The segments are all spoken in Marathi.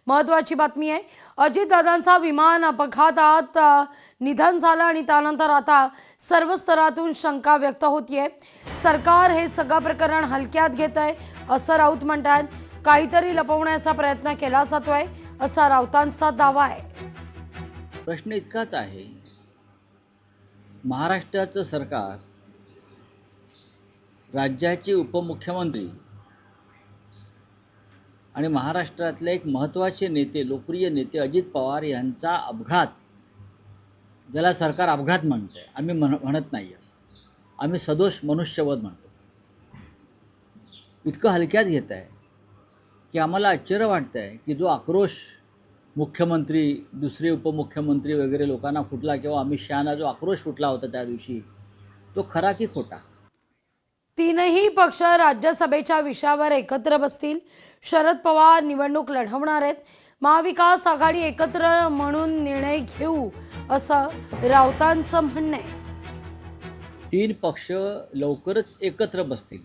महत्त्वाची बातमी आहे। अजितदादांचा विमान अपघातात निधन झालं आणि त्यानंतर आता सर्व स्तरातून शंका व्यक्त होतीये। सरकार हे सगळं प्रकरण हलक्यात घेतंय असं राऊत म्हणतात। काहीतरी लपवण्याचा प्रयत्न केला जातोय असा राऊतांचा दावा आहे। प्रश्न इतकाच आहे, महाराष्ट्राचं सरकार, राज्याचे उपमुख्यमंत्री आणि महाराष्ट्रातले एक महत्त्वाचे नेते, लोकप्रिय नेते अजित पवार यांचा अपघात, ज्याला सरकार अपघात म्हणते, आम्ही म्हणत नाही, आम्ही सदोष मनुष्यवध म्हणतो, इतकं हलक्यात घेत आहे की आम्हाला आश्चर्य वाटतं आहे की जो आक्रोश मुख्यमंत्री, दुसरे उपमुख्यमंत्री वगैरे लोकांना फुटला किंवा अमित शहाना जो आक्रोश फुटला होता त्या दिवशी, तो खरा की खोटा? तीनही पक्ष राज्यसभेच्या विषयावर एकत्र बसतील। शरद पवार निवडणूक लढवणार आहेत। महाविकास आघाडी एकत्र म्हणून निर्णय घेऊ असं राऊतांचं म्हणणं आहे। तीन पक्ष लवकरच एकत्र बसतील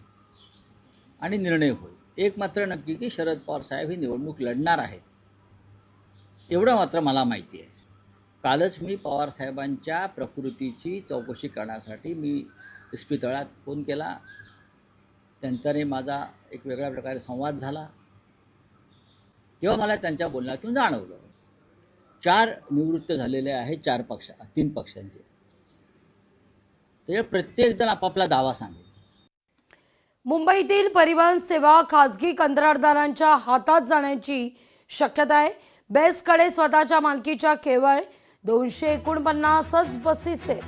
आणि निर्णय होईल। एक मात्र नक्की की शरद पवार साहेब ही निवडणूक लढणार आहेत, एवढं मात्र मला माहिती आहे। कालच मी पवार साहेबांच्या प्रकृतीची चौकशी करण्यासाठी मी इस्पितळात फोन केला। त्यांच्याने माझा एक वेगळ्या प्रकारे संवाद झाला। तेव्हा मला त्यांच्या बोलण्यातून जाणवलं 4 निवृत्त झालेले आहेत, 3 पक्षांचे, ते प्रत्येक जण आपापला दावा सांगेल। मुंबईतील परिवहन सेवा खासगी कंत्राटदारांच्या हातात जाण्याची शक्यता आहे। बेस्टकडे स्वतःच्या मालकीच्या केवळ 249च बसेस आहेत।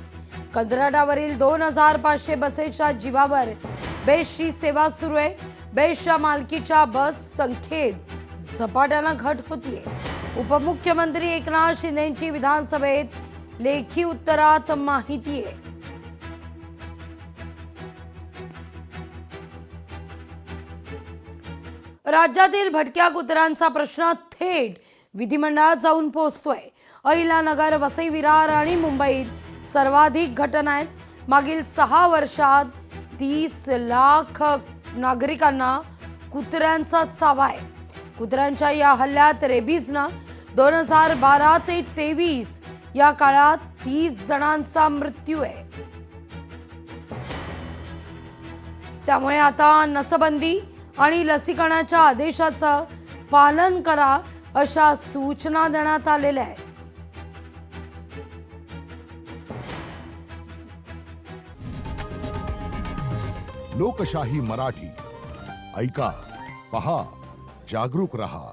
कंत्राटावरील 2500 बसेसच्या जीवावर बेस्टची सेवा सुरू आहे। बेस्टच्या मालकीच्या बस संख्येत झपाट्यानं घट होतीये। उपमुख्यमंत्री एकनाथ शिंदेंची विधानसभेत लेखी उत्तरात माहिती आहे। राज्यातील भटक्या कुत्र्यांचा प्रश्न थेट विधिमंडळात जाऊन पोहोचतोय। अहिल्यानगर, वसई विरार आणि मुंबईत सर्वाधिक घटना आहेत। मागील 6 वर्षात 30 लाख नागरिकांना कुत्र्यांचा चावा आहे। कुत्र्यांच्या या हल्ल्यात रेबीजनं 2012 ते 23 या काळात 30 जणांचा मृत्यू आहे। त्यामुळे आता नसबंदी आणि लसीकरणाच्या आदेशाचं पालन करा अशा सूचना देण्यात आलेल्या आहेत। लोकशाही मराठी ऐका, पहा, जागरूक रहा।